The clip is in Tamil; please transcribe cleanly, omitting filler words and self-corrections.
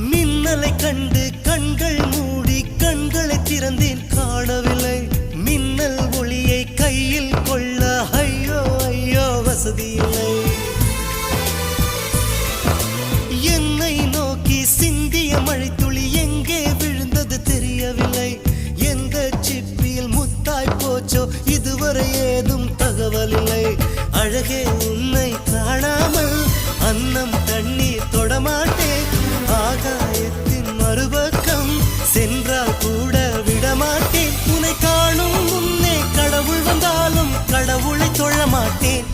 மின்னலை கண்டு கண்கள் மூடி கண்களை திறந்தேன் காணவில்லை மின்னல் ஒளியை கையில் கொள்ள ஐயோ ஐயோ வசதி இல்லை என்னை நோக்கி சிந்திய மழைத்துளி எங்கே விழுந்தது தெரியவில்லை எந்த சிப்பியில் முத்தாய் போச்சோ இதுவரை ஏதும் தகவல் இல்லை அழகே உன்னை காணாமல் அன்னம் தண்ணீர் தொடமாட்டேன் ஆகாயத்தின் மறுபக்கம் சென்றால் கூட விடமாட்டேன் உன்னை காணும் முன்னே கடவுள் வந்தாலும் கடவுளை தொழ மாட்டேன்